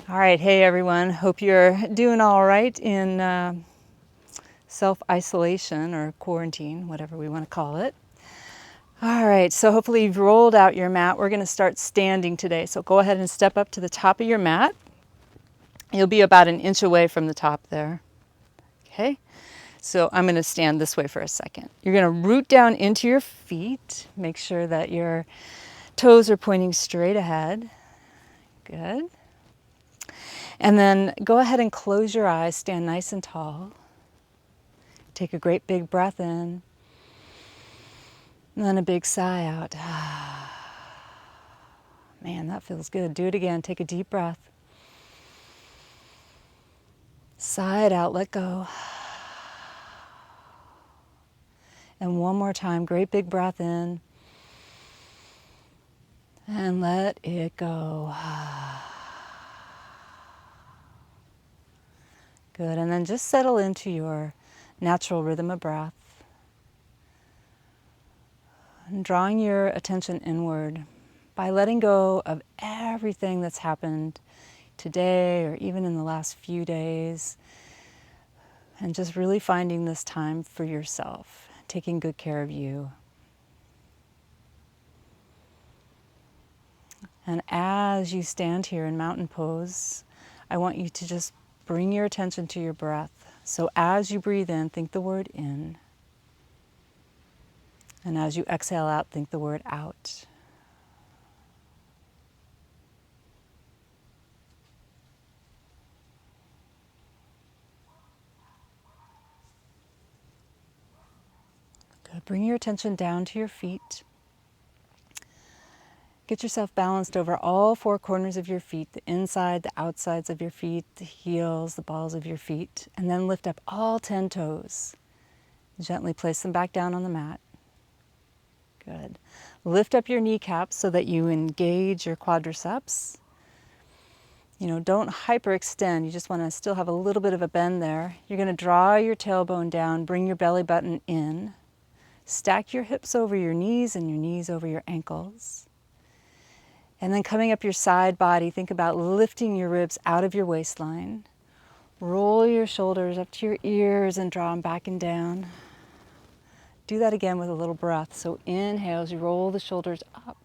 All right, hey everyone. Hope you're doing all right in self-isolation or quarantine, whatever we want to call it. All right, so hopefully you've rolled out your mat. We're going to start standing today. So go ahead and step up to the top of your mat. You'll be about an inch away from the top there. Okay, so I'm going to stand this way for a second. You're going to root down into your feet. Make sure that your toes are pointing straight ahead. Good. And then go ahead and close your eyes, stand nice and tall. Take a great big breath in, and then a big sigh out. Man, that feels good. Do it again. Take a deep breath. Sigh it out, let go. And one more time, great big breath in, and let it go. Good, and then just settle into your natural rhythm of breath. And drawing your attention inward by letting go of everything that's happened today or even in the last few days, and just really finding this time for yourself, taking good care of you. And as you stand here in mountain pose, I want you to just bring your attention to your breath. So as you breathe in, think the word in. And as you exhale out, think the word out. Good. Bring your attention down to your feet. Get yourself balanced over all four corners of your feet, the inside, the outsides of your feet, the heels, the balls of your feet, and then lift up all 10 toes. Gently place them back down on the mat. Good. Lift up your kneecaps so that you engage your quadriceps. Don't hyperextend. You just want to still have a little bit of a bend there. You're going to draw your tailbone down, bring your belly button in. Stack your hips over your knees and your knees over your ankles. And then coming up your side body, think about lifting your ribs out of your waistline. Roll your shoulders up to your ears and draw them back and down. Do that again with a little breath. So inhale as you roll the shoulders up.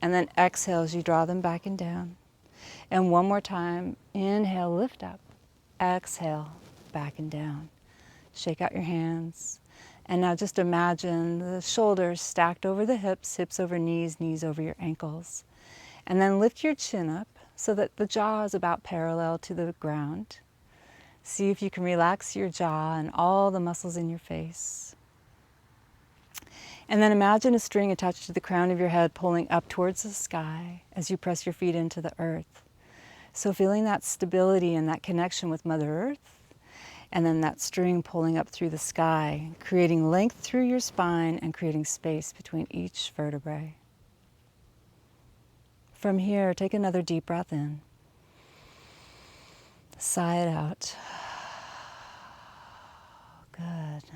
And then exhale as you draw them back and down. And one more time, inhale, lift up. Exhale, back and down. Shake out your hands. And now just imagine the shoulders stacked over the hips, hips over knees, knees over your ankles. And then lift your chin up so that the jaw is about parallel to the ground. See if you can relax your jaw and all the muscles in your face. And then imagine a string attached to the crown of your head pulling up towards the sky as you press your feet into the earth. So feeling that stability and that connection with Mother Earth, and then that string pulling up through the sky, creating length through your spine and creating space between each vertebrae. From here, take another deep breath in. Sigh it out. Good.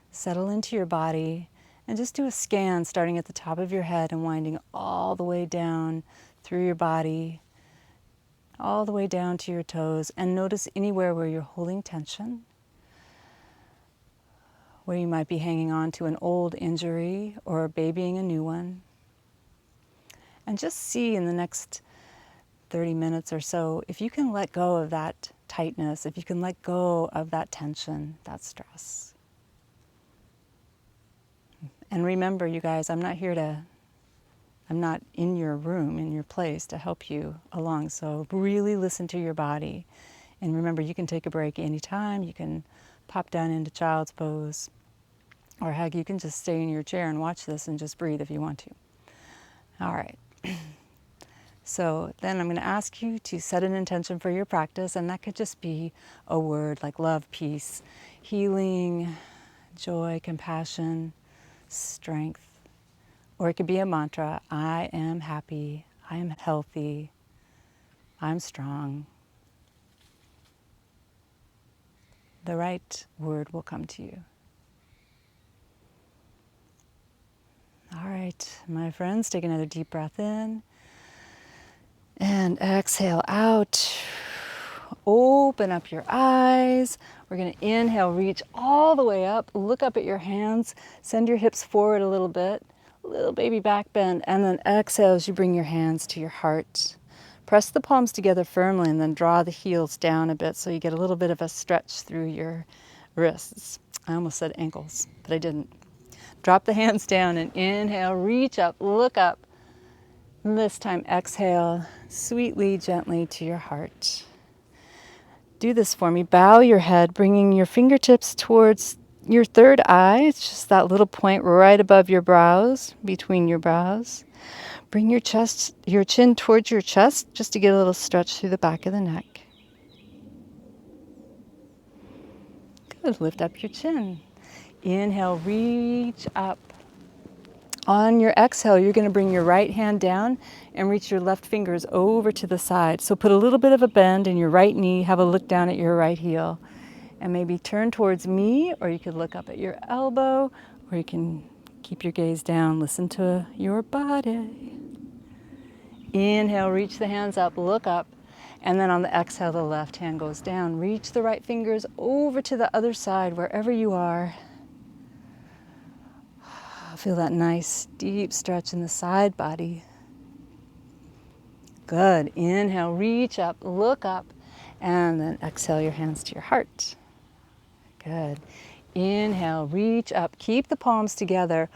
Settle into your body and just do a scan starting at the top of your head and winding all the way down through your body, all the way down to your toes, and notice anywhere where you're holding tension, where you might be hanging on to an old injury or babying a new one. And just see in the next 30 minutes or so if you can let go of that tightness, if you can let go of that tension, that stress. And remember, you guys, I'm not in your room, in your place to help you along. So really listen to your body. And remember, you can take a break anytime. You can pop down into child's pose. Or heck, you can just stay in your chair and watch this and just breathe if you want to. All right. So then I'm going to ask you to set an intention for your practice. And that could just be a word like love, peace, healing, joy, compassion, strength. Or it could be a mantra: I am happy, I am healthy, I'm strong. The right word will come to you. All right, my friends, take another deep breath in. And exhale out. Open up your eyes. We're going to inhale, reach all the way up. Look up at your hands. Send your hips forward a little bit. Little baby back bend. And then exhale as you bring your hands to your heart. Press the palms together firmly and then draw the heels down a bit so you get a little bit of a stretch through your wrists. I almost said ankles, but I didn't. Drop the hands down and inhale, reach up, look up. This time exhale sweetly, gently to your heart. Do this for me. Bow your head, bringing your fingertips towards your third eye. It's just that little point right above your brows, between your brows. Bring your chin towards your chest just to get a little stretch through the back of the neck. Good. Lift up your chin. Inhale, reach up. On your exhale, you're going to bring your right hand down and reach your left fingers over to the side. So put a little bit of a bend in your right knee, have a look down at your right heel, and maybe turn towards me, or you could look up at your elbow, or you can keep your gaze down, listen to your body. Inhale, reach the hands up, look up, and then on the exhale, the left hand goes down. Reach the right fingers over to the other side, wherever you are. Feel that nice deep stretch in the side body. Good. Inhale, reach up, look up, and then exhale your hands to your heart. Good. Inhale, reach up, keep the palms together.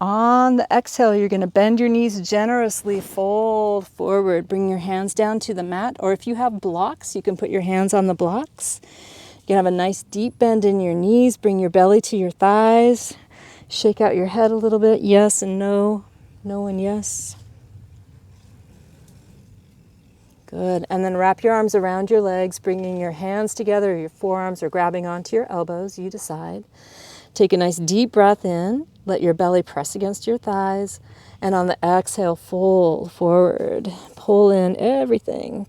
On the exhale, you're going to bend your knees generously, fold forward, bring your hands down to the mat, or if you have blocks, you can put your hands on the blocks. You can have a nice deep bend in your knees, bring your belly to your thighs. Shake out your head a little bit, yes and no, no and yes. Good, and then wrap your arms around your legs, bringing your hands together, your forearms are grabbing onto your elbows, you decide. Take a nice deep breath in, let your belly press against your thighs, and on the exhale, fold forward, pull in everything.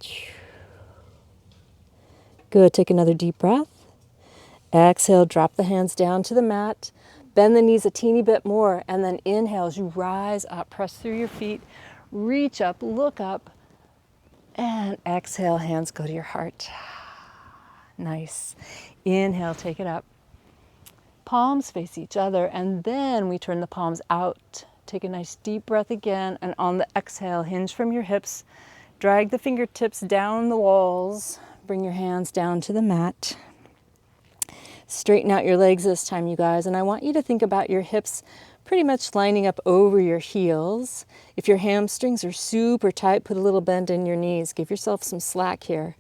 Good, take another deep breath. Exhale, drop the hands down to the mat. Bend the knees a teeny bit more, and then inhale as you rise up, press through your feet, reach up, look up, and exhale, hands go to your heart. Nice. Inhale, take it up. Palms face each other, and then we turn the palms out. Take a nice deep breath again, and on the exhale, hinge from your hips, drag the fingertips down the walls, bring your hands down to the mat. Straighten out your legs this time, you guys, and I want you to think about your hips pretty much lining up over your heels. If your hamstrings are super tight, put a little bend in your knees. Give yourself some slack here.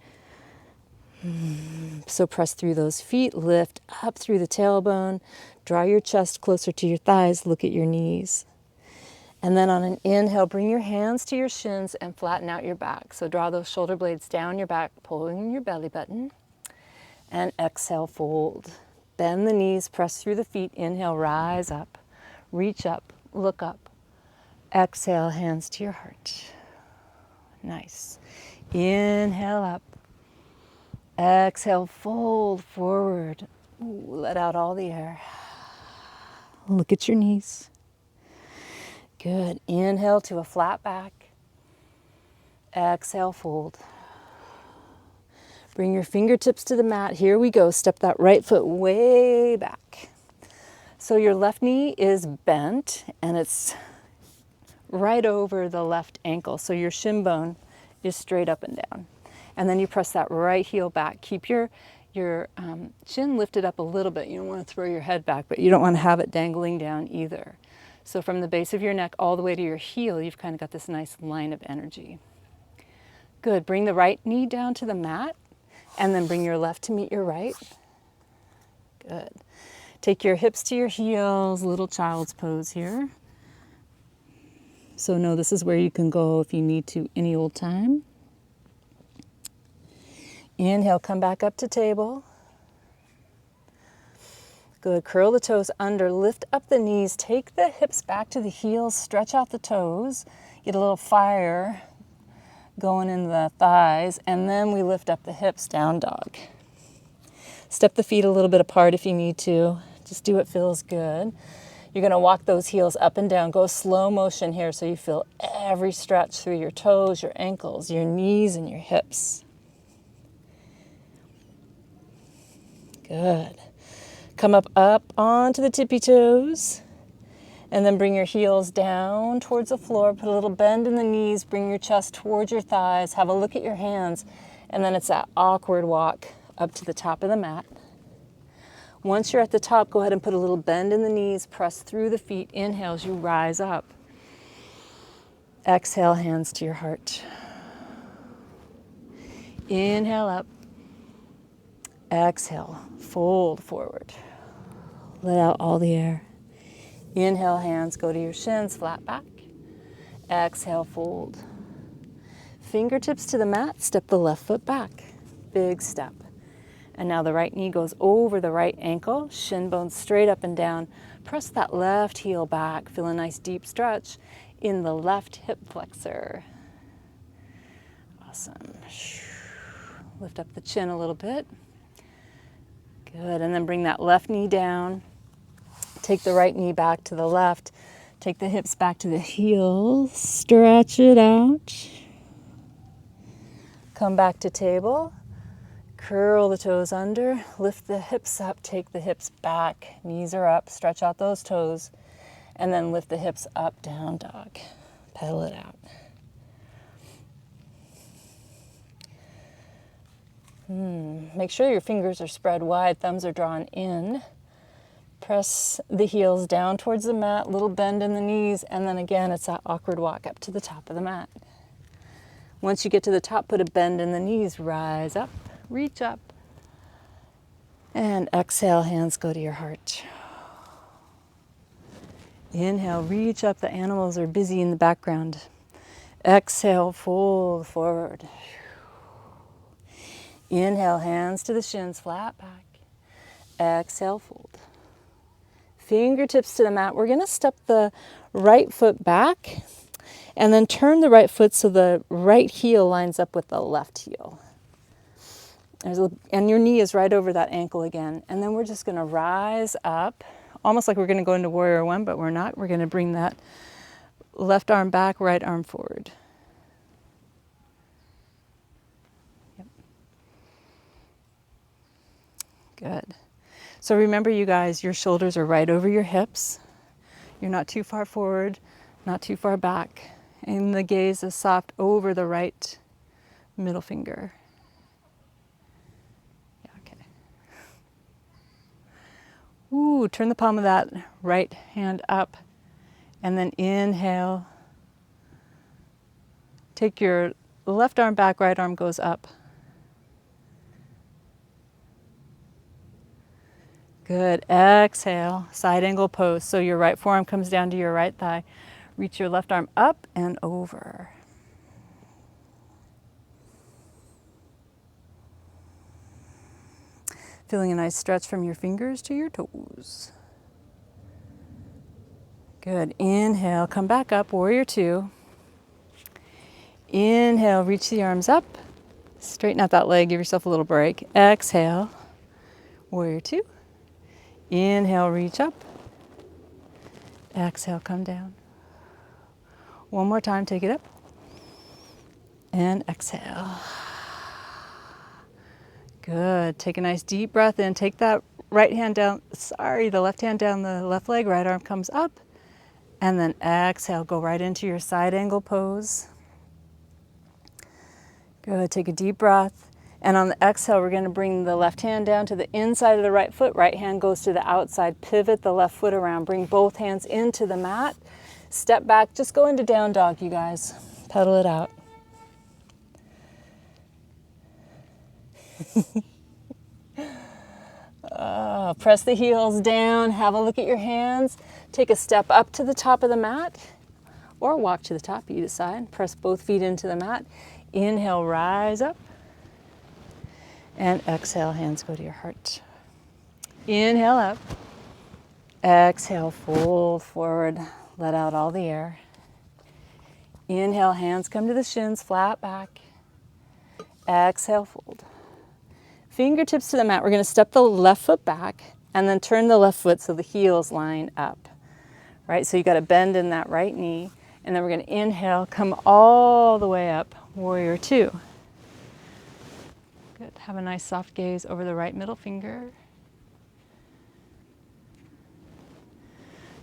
So press through those feet, lift up through the tailbone, draw your chest closer to your thighs, look at your knees. And then on an inhale, bring your hands to your shins and flatten out your back. So draw those shoulder blades down your back, pulling your belly button. And exhale, fold. Bend the knees, press through the feet. Inhale, rise up, reach up, look up. Exhale, hands to your heart. Nice. Inhale up. Exhale, fold forward. Ooh, let out all the air. Look at your knees. Good. Inhale to a flat back. Exhale, fold. Bring your fingertips to the mat. Here we go. Step that right foot way back. So your left knee is bent and it's right over the left ankle. So your shin bone is straight up and down. And then you press that right heel back. Keep your chin lifted up a little bit. You don't want to throw your head back, but you don't want to have it dangling down either. So from the base of your neck all the way to your heel, you've kind of got this nice line of energy. Good. Bring the right knee down to the mat. And then bring your left to meet your right. Good. Take your hips to your heels, little child's pose here. So know this is where you can go if you need to any old time. Inhale, come back up to table. Good, curl the toes under, lift up the knees, take the hips back to the heels, stretch out the toes, get a little fire going in the thighs, and then we lift up the hips, down dog. Step the feet a little bit apart if you need to. Just do what feels good. You're going to walk those heels up and down. Go slow motion here so you feel every stretch through your toes, your ankles, your knees, and your hips. Good. Come up onto the tippy toes. And then bring your heels down towards the floor. Put a little bend in the knees. Bring your chest towards your thighs. Have a look at your hands. And then it's that awkward walk up to the top of the mat. Once you're at the top, go ahead and put a little bend in the knees. Press through the feet. Inhale as you rise up. Exhale, hands to your heart. Inhale up. Exhale, fold forward. Let out all the air. Inhale, hands go to your shins, flat back. Exhale, fold. Fingertips to the mat, step the left foot back. Big step. And now the right knee goes over the right ankle, shin bones straight up and down. Press that left heel back. Feel a nice deep stretch in the left hip flexor. Awesome. Lift up the chin a little bit. Good, and then bring that left knee down. Take the right knee back to the left. Take the hips back to the heels. Stretch it out. Come back to table. Curl the toes under. Lift the hips up. Take the hips back. Knees are up. Stretch out those toes. And then lift the hips up, down dog. Pedal it out. Make sure your fingers are spread wide, thumbs are drawn in. Press the heels down towards the mat, little bend in the knees, and then again, it's that awkward walk up to the top of the mat. Once you get to the top, put a bend in the knees, rise up, reach up. And exhale, hands go to your heart. Inhale, reach up, the animals are busy in the background. Exhale, fold forward. Inhale, hands to the shins, flat back. Exhale, fold. Fingertips to the mat. We're going to step the right foot back and then turn the right foot so the right heel lines up with the left heel. And your knee is right over that ankle again. And then we're just going to rise up, almost like we're going to go into warrior one, but we're not. We're going to bring that left arm back, right arm forward. Good. So remember, you guys, your shoulders are right over your hips. You're not too far forward, not too far back. And the gaze is soft over the right middle finger. Yeah, okay. Ooh, turn the palm of that right hand up. And then inhale. Take your left arm back, right arm goes up. Good. Exhale, side angle pose. So your right forearm comes down to your right thigh. Reach your left arm up and over. Feeling a nice stretch from your fingers to your toes. Good. Inhale, come back up, warrior two. Inhale, reach the arms up. Straighten out that leg, give yourself a little break. Exhale, warrior two. Inhale, reach up. Exhale, come down. One more time, take it up. And exhale. Good. Take a nice deep breath in. Take that right hand down, the left hand down the left leg, right arm comes up. And then exhale, go right into your side angle pose. Good. Take a deep breath. And on the exhale, we're going to bring the left hand down to the inside of the right foot. Right hand goes to the outside. Pivot the left foot around. Bring both hands into the mat. Step back. Just go into down dog, you guys. Pedal it out. Press the heels down. Have a look at your hands. Take a step up to the top of the mat or walk to the top. You decide. Press both feet into the mat. Inhale, rise up. And exhale, hands go to your heart. Inhale up. Exhale, fold forward. Let out all the air. Inhale, hands come to the shins, flat back. Exhale, fold. Fingertips to the mat. We're going to step the left foot back and then turn the left foot so the heels line up. right? So you got to bend in that right knee. And then we're going to inhale, come all the way up, warrior two. Good. Have a nice soft gaze over the right middle finger.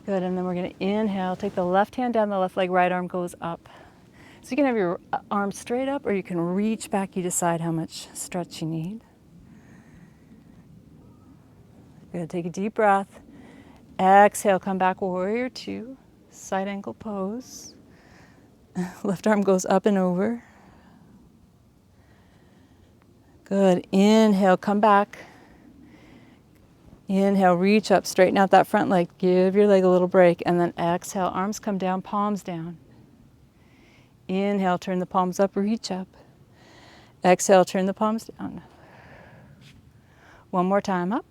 Good. And then we're going to inhale, take the left hand down the left leg, right arm goes up. So you can have your arm straight up or you can reach back. You decide how much stretch you need. Good. Take a deep breath. Exhale, come back, warrior two. Side ankle pose. Left arm goes up and over. Good. Inhale, come back. Inhale, reach up, straighten out that front leg. Give your leg a little break. And then exhale, arms come down, palms down. Inhale, turn the palms up, reach up. Exhale, turn the palms down. One more time, up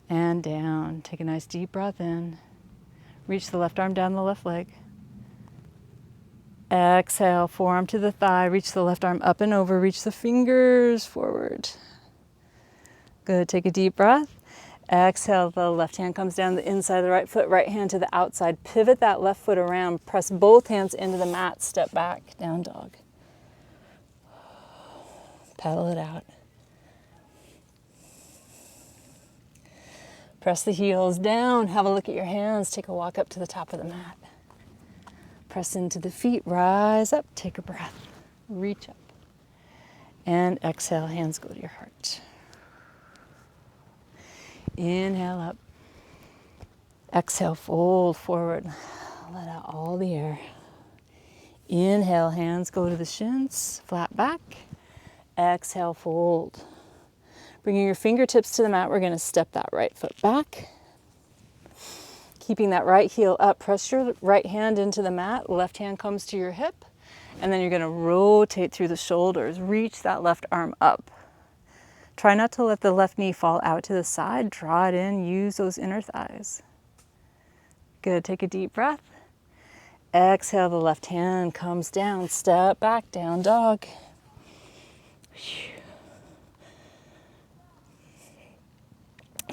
and down. Take a nice deep breath in. Reach the left arm down the left leg. Exhale, forearm to the thigh. Reach the left arm up and over. Reach the fingers forward. Good. Take a deep breath. Exhale, the left hand comes down the inside of the right foot, right hand to the outside. Pivot that left foot around. Press both hands into the mat. Step back, down dog. Pedal it out. Press the heels down. Have a look at your hands. Take a walk up to the top of the mat. Press into the feet. Rise up. Take a breath. Reach up. And exhale. Hands go to your heart. Inhale up. Exhale, fold forward. Let out all the air. Inhale, hands go to the shins, flat back. Exhale, fold. Bringing your fingertips to the mat, we're going to step that right foot back. Keeping that right heel up, press your right hand into the mat, left hand comes to your hip, and then you're going to rotate through the shoulders. Reach that left arm up. Try not to let the left knee fall out to the side. Draw it in. Use those inner thighs. Good. Take a deep breath. Exhale. The left hand comes down. Step back. Down dog.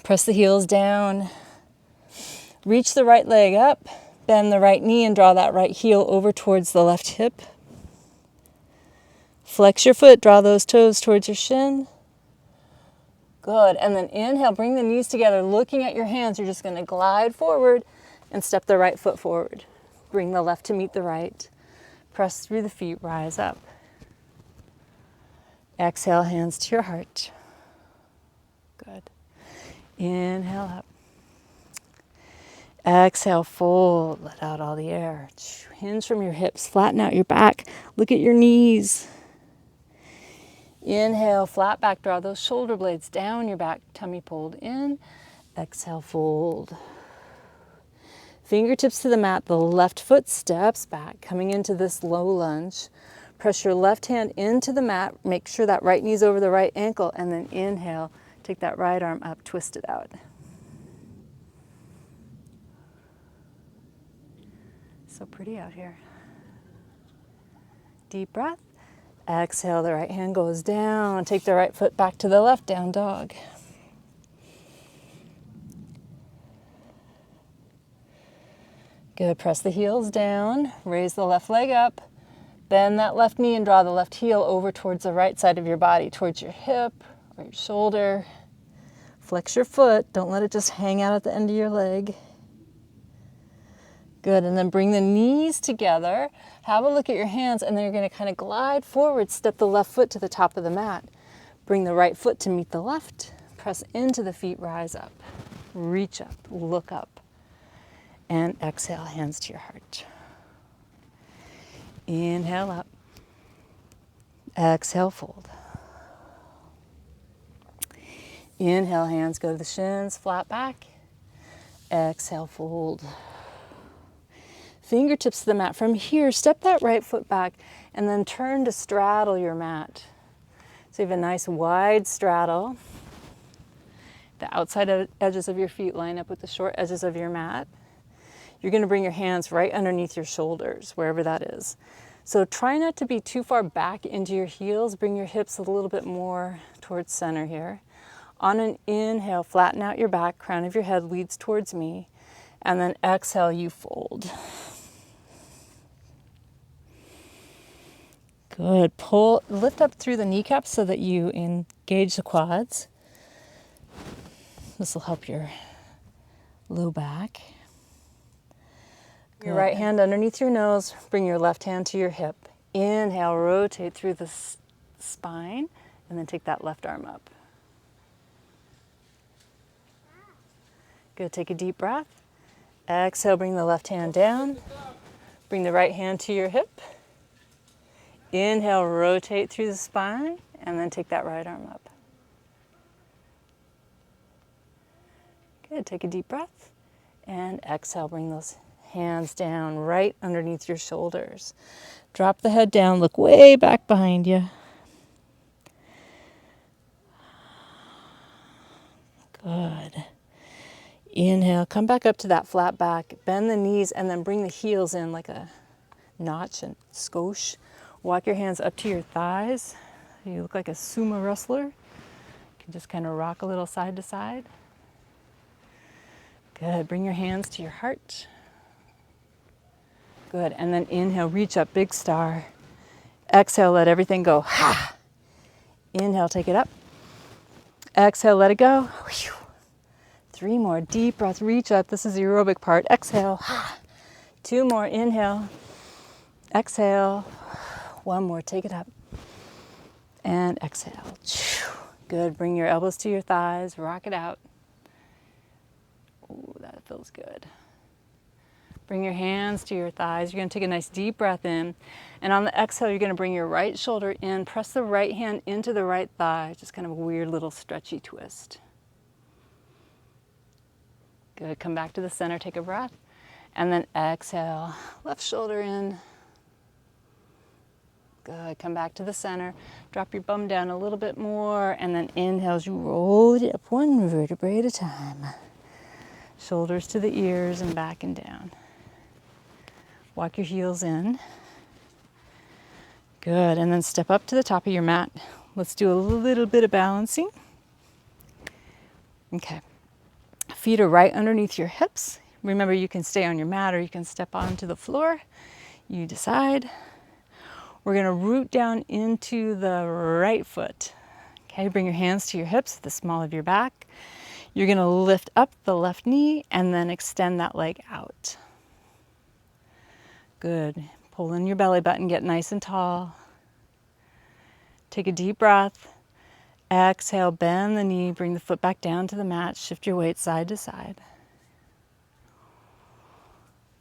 Press the heels down. Reach the right leg up. Bend the right knee and draw that right heel over towards the left hip. Flex your foot. Draw those toes towards your shin. Good. And then inhale, bring the knees together, looking at your hands. You're just going to glide forward and step the right foot forward. Bring the left to meet the right. Press through the feet, rise up. Exhale, hands to your heart. Good. Inhale up. Exhale, fold. Let out all the air. Hinge from your hips. Flatten out your back. Look at your knees. Inhale, flat back, draw those shoulder blades down your back, tummy pulled in. Exhale, fold. Fingertips to the mat, the left foot steps back, coming into this low lunge. Press your left hand into the mat, make sure that right knee's over the right ankle, and then inhale, take that right arm up, twist it out. So pretty out here. Deep breath. Exhale, the right hand goes down. Take the right foot back to the left, down dog. Good, press the heels down. Raise the left leg up. Bend that left knee and draw the left heel over towards the right side of your body, towards your hip or your shoulder. Flex your foot. Don't let it just hang out at the end of your leg. Good, and then bring the knees together. Have a look at your hands, and then you're going to kind of glide forward. Step the left foot to the top of the mat. Bring the right foot to meet the left. Press into the feet, rise up. Reach up, look up. And exhale, hands to your heart. Inhale up. Exhale, fold. Inhale, hands go to the shins, flat back. Exhale, fold. Fingertips to the mat. From here, step that right foot back and then turn to straddle your mat. So you have a nice wide straddle. The outside edges of your feet line up with the short edges of your mat. You're going to bring your hands right underneath your shoulders, wherever that is. So try not to be too far back into your heels. Bring your hips a little bit more towards center here. On an inhale, flatten out your back, crown of your head leads towards me. And then exhale, you fold. Good. Pull, lift up through the kneecaps so that you engage the quads. This will help your low back. Your right hand underneath your nose. Bring your left hand to your hip. Inhale, rotate through the spine, and then take that left arm up. Good. Take a deep breath. Exhale, bring the left hand down. Bring the right hand to your hip. Inhale, rotate through the spine, and then take that right arm up. Good. Take a deep breath. And exhale, bring those hands down right underneath your shoulders. Drop the head down, look way back behind you. Good. Inhale, come back up to that flat back, bend the knees, and then bring the heels in like a notch and skosh. Walk your hands up to your thighs. You look like a sumo wrestler. You can just kind of rock a little side to side. Good. Bring your hands to your heart. Good. And then inhale, reach up, big star. Exhale, let everything go. Ha! Inhale, take it up. Exhale, let it go. Whew. 3 more. Deep breath, reach up. This is the aerobic part. Exhale. Ha! 2 more. Inhale. Exhale. 1 more. Take it up. And exhale. Good. Bring your elbows to your thighs. Rock it out. Ooh, that feels good. Bring your hands to your thighs. You're going to take a nice deep breath in. And on the exhale, you're going to bring your right shoulder in. Press the right hand into the right thigh. Just kind of a weird little stretchy twist. Good. Come back to the center. Take a breath. And then exhale. Left shoulder in. Good. Come back to the center. Drop your bum down a little bit more. And then inhale as you roll it up 1 vertebrae at a time. Shoulders to the ears and back and down. Walk your heels in. Good. And then step up to the top of your mat. Let's do a little bit of balancing. Okay. Feet are right underneath your hips. Remember, you can stay on your mat or you can step onto the floor. You decide. We're going to root down into the right foot. Okay, bring your hands to your hips, the small of your back. You're going to lift up the left knee and then extend that leg out. Good. Pull in your belly button, get nice and tall. Take a deep breath. Exhale, bend the knee, bring the foot back down to the mat, shift your weight side to side.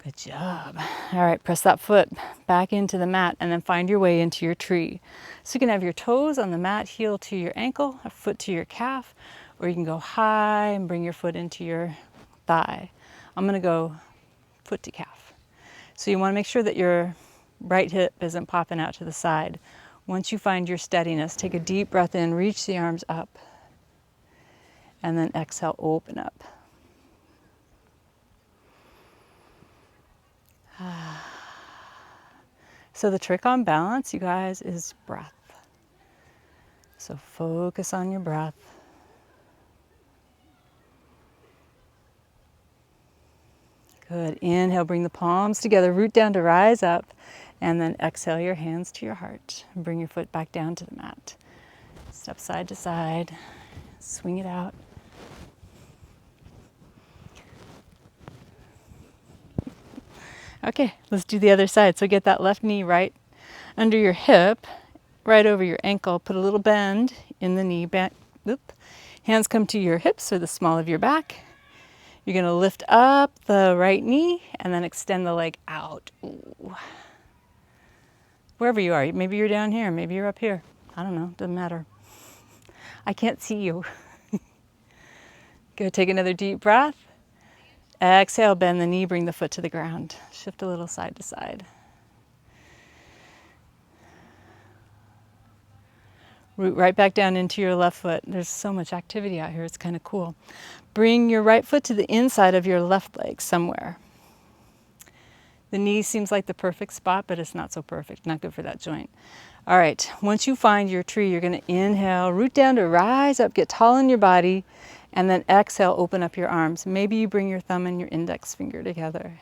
Good job. All right, press that foot back into the mat and then find your way into your tree. So you can have your toes on the mat, heel to your ankle, a foot to your calf, or you can go high and bring your foot into your thigh. I'm going to go foot to calf. So you want to make sure that your right hip isn't popping out to the side. Once you find your steadiness, take a deep breath in, reach the arms up, and then exhale, open up. So the trick on balance, you guys, is breath. So focus on your breath. Good. Inhale, bring the palms together, root down to rise up, and then exhale your hands to your heart. And bring your foot back down to the mat. Step side to side, swing it out. Okay, let's do the other side. So get that left knee right under your hip, right over your ankle. Put a little bend in the knee. Hands come to your hips or the small of your back. You're going to lift up the right knee and then extend the leg out. Ooh. Wherever you are. Maybe you're down here. Maybe you're up here. I don't know. Doesn't matter. I can't see you. Go take another deep breath. Exhale, bend the knee, bring the foot to the ground. Shift a little side to side. Root right back down into your left foot. There's so much activity out here. It's kind of cool. Bring your right foot to the inside of your left leg somewhere. The knee seems like the perfect spot, but it's not so perfect. Not good for that joint. All right, once you find your tree, you're going to inhale, root down to rise up, get tall in your body, And then exhale, open up your arms. Maybe you bring your thumb and your index finger together.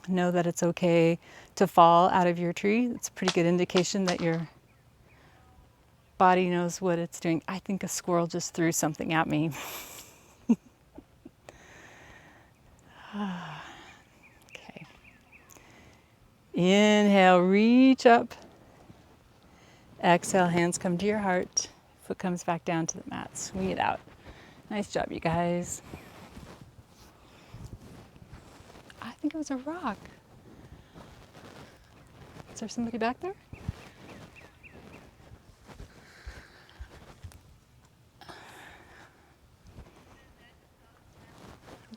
Know that it's okay to fall out of your tree. It's a pretty good indication that your body knows what it's doing. I think a squirrel just threw something at me. Okay. Inhale, reach up. Exhale, hands come to your heart. Foot comes back down to the mat. Swing it out. Nice job, you guys. I think it was a rock. Is there somebody back there? I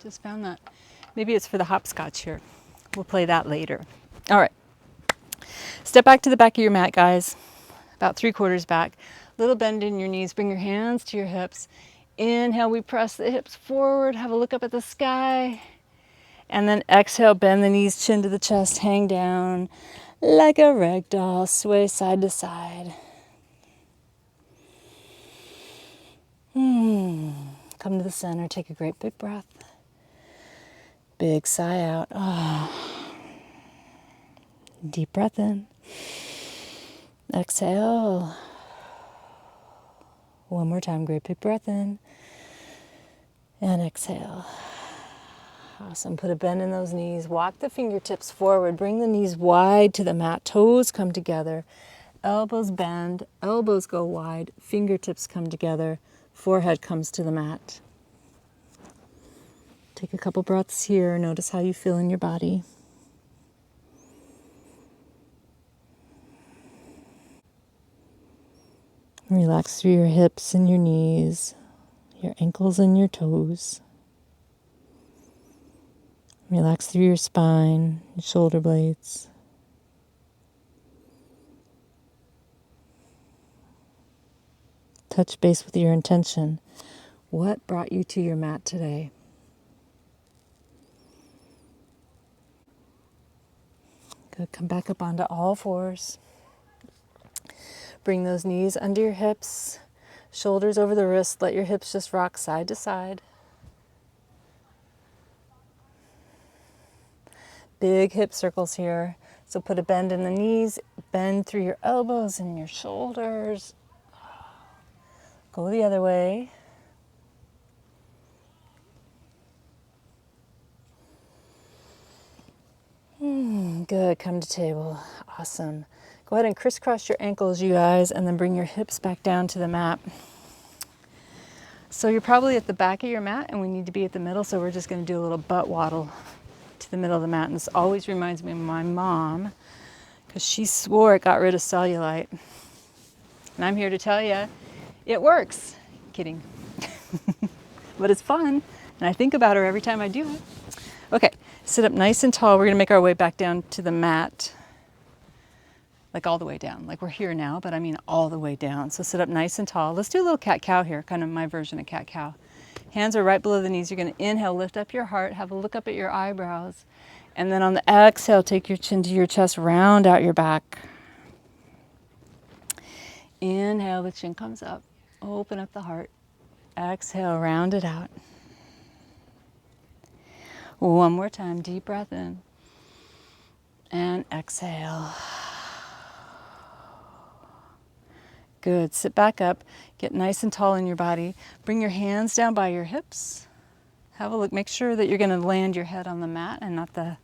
just found that. Maybe it's for the hopscotch here. We'll play that later. All right. Step back to the back of your mat, guys. About 3/4 back. Little bend in your knees. Bring your hands to your hips. Inhale, we press the hips forward. Have a look up at the sky. And then exhale, bend the knees, chin to the chest, hang down like a rag doll. Sway side to side. Come to the center. Take a great big breath. Big sigh out. Deep breath in. Exhale. One more time. Great big breath in. And exhale. Awesome. Put a bend in those knees. Walk the fingertips forward. Bring the knees wide to the mat. Toes come together. Elbows bend. Elbows go wide. Fingertips come together. Forehead comes to the mat. Take a couple breaths here. Notice how you feel in your body. Relax through your hips and your knees, your ankles and your toes. Relax through your spine, your shoulder blades. Touch base with your intention. What brought you to your mat today? Good. Come back up onto all fours. Bring those knees under your hips, shoulders over the wrists. Let your hips just rock side to side. Big hip circles here. So put a bend in the knees, bend through your elbows and your shoulders. Go the other way. Good. Come to table. Awesome. Go ahead and crisscross your ankles, you guys, and then bring your hips back down to the mat. So you're probably at the back of your mat, and we need to be at the middle, so we're just going to do a little butt waddle to the middle of the mat. And this always reminds me of my mom, because she swore it got rid of cellulite. And I'm here to tell you, it works. Kidding. But it's fun, and I think about her every time I do it. Okay, sit up nice and tall. We're going to make our way back down to the mat. Like all the way down, like we're here now, but I mean all the way down. So sit up nice and tall. Let's do a little cat-cow here, kind of my version of cat-cow. Hands are right below the knees. You're going to inhale, lift up your heart, have a look up at your eyebrows. And then on the exhale, take your chin to your chest, round out your back. Inhale, the chin comes up, open up the heart. Exhale, round it out. One more time, deep breath in. And exhale. Good. Sit back up. Get nice and tall in your body. Bring your hands down by your hips. Have a look. Make sure that you're going to land your head on the mat and not the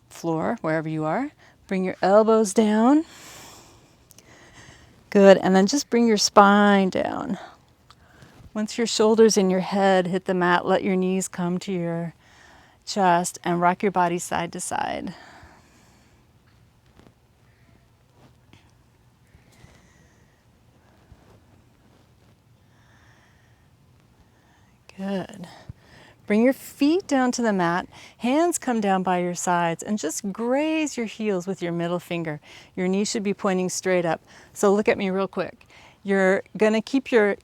floor, wherever you are. Bring your elbows down. Good. And then just bring your spine down. Once your shoulders and your head hit the mat, let your knees come to your chest and rock your body side to side. Good. Bring your feet down to the mat, hands come down by your sides, and just graze your heels with your middle finger. Your knees should be pointing straight up. So look at me real quick. You're going to keep your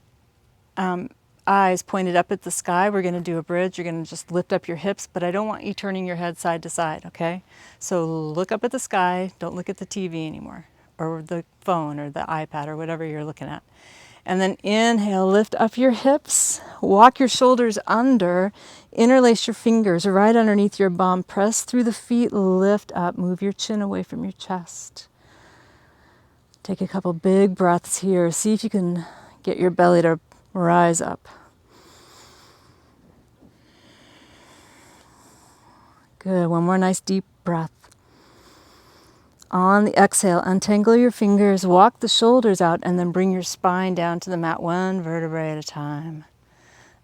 eyes pointed up at the sky. We're going to do a bridge. You're going to just lift up your hips, but I don't want you turning your head side to side, okay? So look up at the sky. Don't look at the TV anymore. or the phone or the iPad or whatever you're looking at. And then inhale, lift up your hips, walk your shoulders under, interlace your fingers right underneath your bum, press through the feet, lift up, move your chin away from your chest. Take a couple big breaths here. See if you can get your belly to rise up. Good. One more nice deep breath. On the exhale, untangle your fingers, walk the shoulders out, and then bring your spine down to the mat one vertebrae at a time.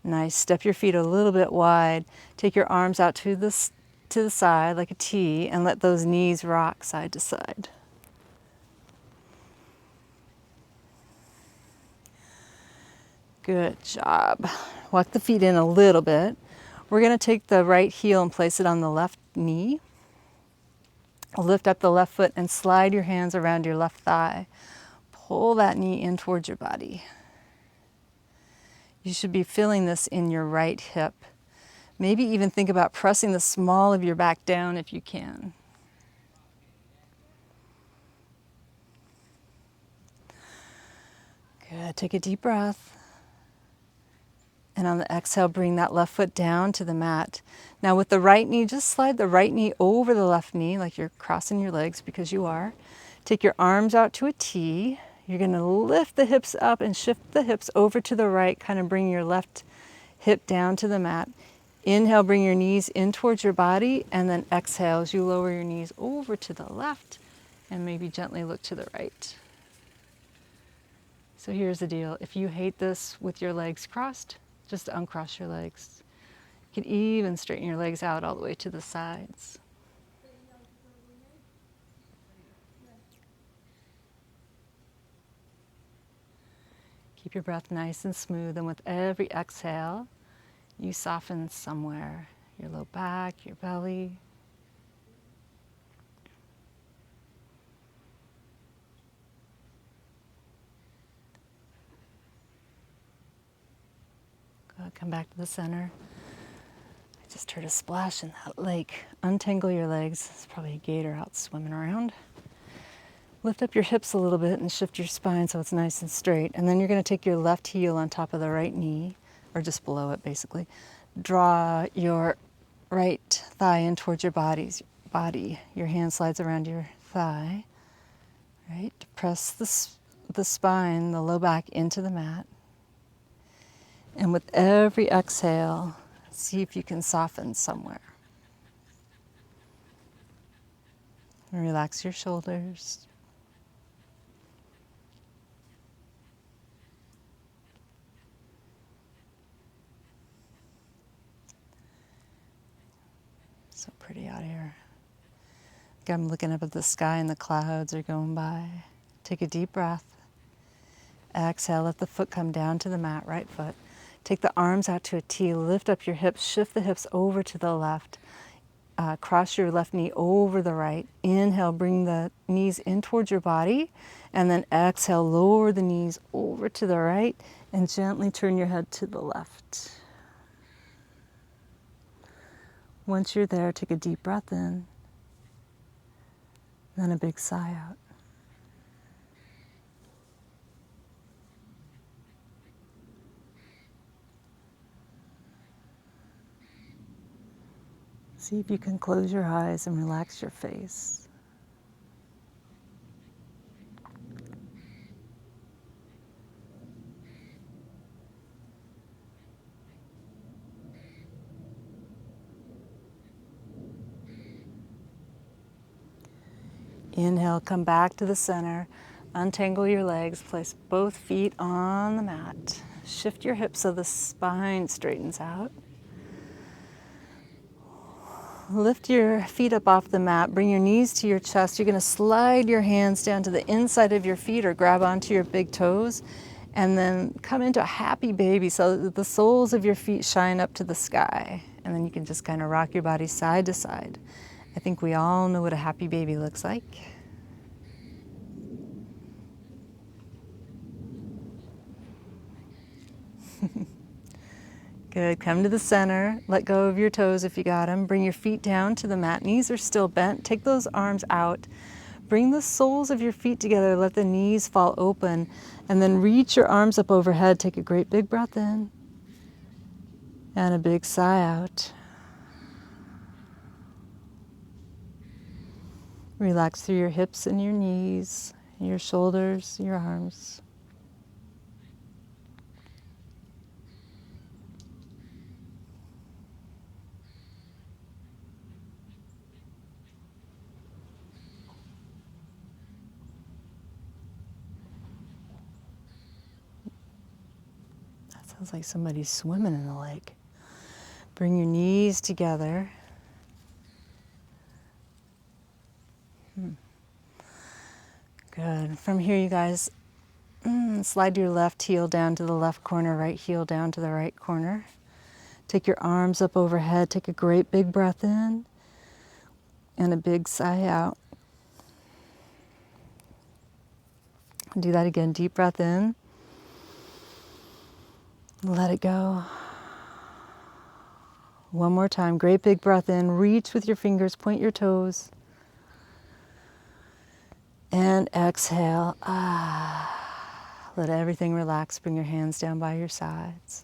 Nice. Step your feet a little bit wide. Take your arms out to the side like a T and let those knees rock side to side. Good job. Walk the feet in a little bit. We're going to take the right heel and place it on the left knee. Lift up the left foot and slide your hands around your left thigh. Pull that knee in towards your body. You should be feeling this in your right hip. Maybe even think about pressing the small of your back down if you can. Good. Take a deep breath. And on the exhale, bring that left foot down to the mat. Now with the right knee, just slide the right knee over the left knee like you're crossing your legs, because you are. Take your arms out to a T. You're going to lift the hips up and shift the hips over to the right, kind of bring your left hip down to the mat. Inhale, bring your knees in towards your body, and then exhale as you lower your knees over to the left and maybe gently look to the right. So here's the deal. If you hate this with your legs crossed, just uncross your legs. You can even straighten your legs out all the way to the sides. Keep your breath nice and smooth, and with every exhale, you soften somewhere. Your low back, your belly. Good. Come back to the center. I just heard a splash in that lake. Untangle your legs. There's probably a gator out swimming around. Lift up your hips a little bit and shift your spine so it's nice and straight. And then you're going to take your left heel on top of the right knee, or just below it basically. Draw your right thigh in towards your body. Your hand slides around your thigh. Right? Press the spine, the low back into the mat. And with every exhale, see if you can soften somewhere. And relax your shoulders. So pretty out here. I'm looking up at the sky and the clouds are going by. Take a deep breath. Exhale, let the foot come down to the mat, right foot. Take the arms out to a T, lift up your hips, shift the hips over to the left. Cross your left knee over the right. Inhale, bring the knees in towards your body. And then exhale, lower the knees over to the right and gently turn your head to the left. Once you're there, take a deep breath in. Then a big sigh out. See if you can close your eyes and relax your face. Inhale, come back to the center. Untangle your legs, place both feet on the mat. Shift your hips so the spine straightens out. Lift your feet up off the mat, bring your knees to your chest. You're going to slide your hands down to the inside of your feet or grab onto your big toes, and then come into a happy baby so that the soles of your feet shine up to the sky. And then you can just kind of rock your body side to side. I think we all know what a happy baby looks like. Good. Come to the center. Let go of your toes if you got them. Bring your feet down to the mat. Knees are still bent. Take those arms out. bring the soles of your feet together, let the knees fall open, and then reach your arms up overhead. Take a great big breath in and a big sigh out. Relax through your hips and your knees, your shoulders, your arms. That sounds like somebody's swimming in the lake. Bring your knees together. Good. From here, you guys, slide your left heel down to the left corner, right heel down to the right corner. Take your arms up overhead. Take a great big breath in and a big sigh out. Do that again. Deep breath in. Let it go. One more time. Great big breath in. Reach with your fingers. Point your toes. And exhale. Let everything relax. Bring your hands down by your sides.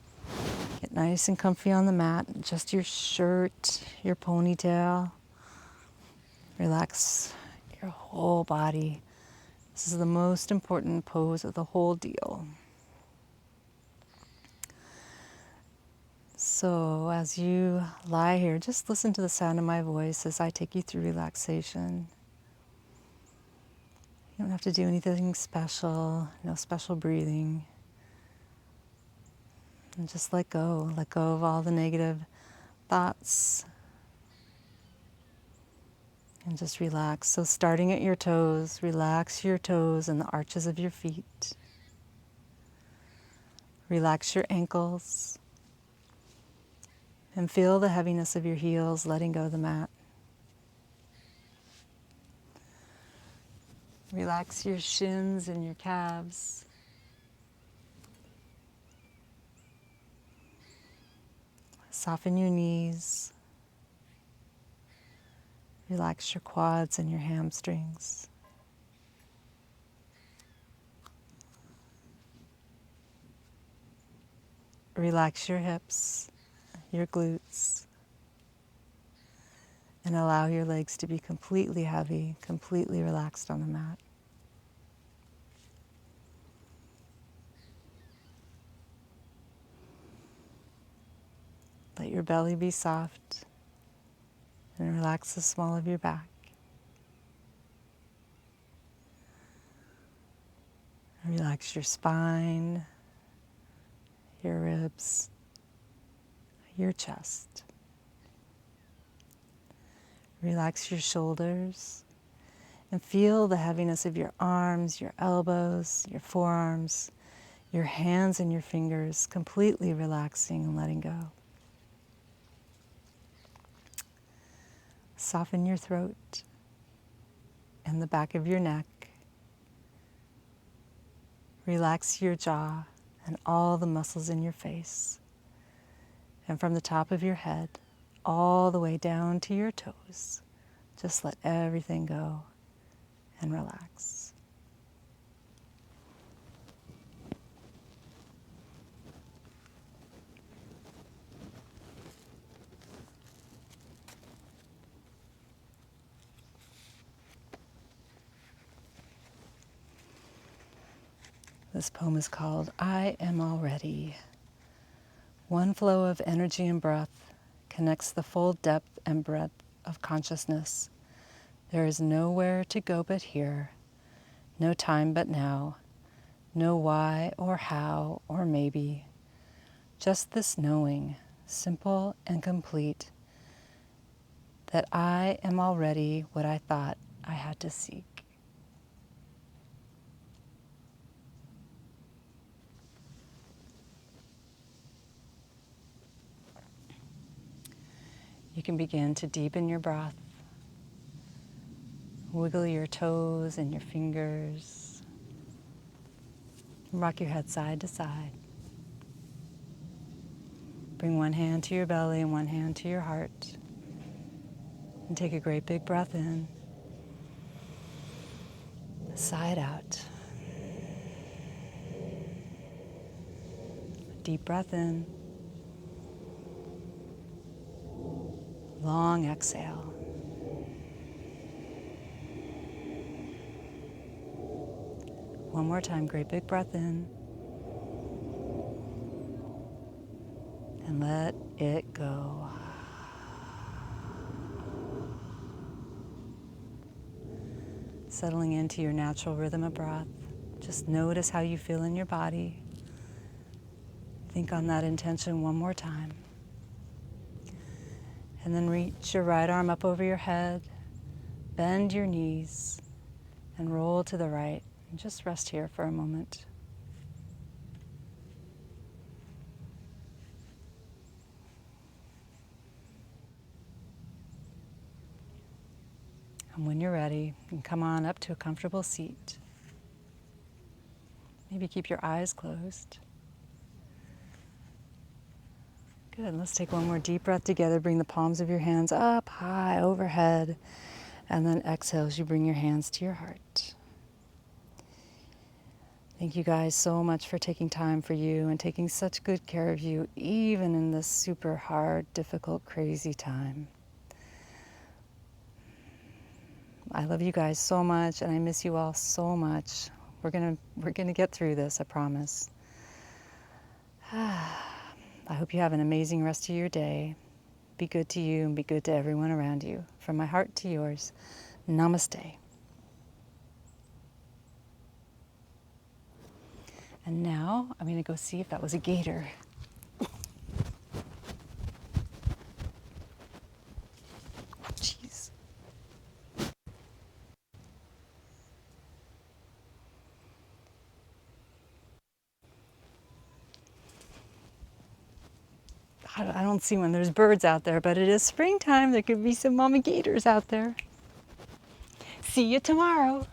Get nice and comfy on the mat. Just your shirt, your ponytail. Relax your whole body. This is the most important pose of the whole deal. So as you lie here, just listen to the sound of my voice as I take you through relaxation. You don't have to do anything special, no special breathing. And just let go of all the negative thoughts. And just relax. So starting at your toes, relax your toes and the arches of your feet. Relax your ankles. And feel the heaviness of your heels letting go of the mat. Relax your shins and your calves. Soften your knees. Relax your quads and your hamstrings. Relax your hips, your glutes, and allow your legs to be completely heavy, completely relaxed on the mat. Let your belly be soft and relax the small of your back. Relax your spine, your ribs, your chest. Relax your shoulders and feel the heaviness of your arms, your elbows, your forearms, your hands and your fingers completely relaxing and letting go. Soften your throat and the back of your neck. Relax your jaw and all the muscles in your face. And from the top of your head, all the way down to your toes, just let everything go and relax. This poem is called I Am Already. One flow of energy and breath connects the full depth and breadth of consciousness. There is nowhere to go but here, no time but now, no why or how or maybe, just this knowing, simple and complete, that I am already what I thought I had to seek. You can begin to deepen your breath. Wiggle your toes and your fingers. Rock your head side to side. Bring one hand to your belly and one hand to your heart. And take a great big breath in. Sigh it out. Deep breath in. Long exhale. One more time, great big breath in. And let it go. Settling into your natural rhythm of breath. Just notice how you feel in your body. Think on that intention one more time. And then reach your right arm up over your head, bend your knees, and roll to the right. And just rest here for a moment. And when you're ready, you can come on up to a comfortable seat. Maybe keep your eyes closed. Good. Let's take one more deep breath together. Bring the palms of your hands up high overhead. And then exhale as you bring your hands to your heart. Thank you guys so much for taking time for you and taking such good care of you, even in this super hard, difficult, crazy time. I love you guys so much, and I miss you all so much. We're gonna get through this, I promise. I hope you have an amazing rest of your day. Be good to you and be good to everyone around you. From my heart to yours, namaste. And now I'm going to go see if that was a gator. Jeez. I don't see one. There's birds out there, but it is springtime. There could be some mama gators out there. See you tomorrow.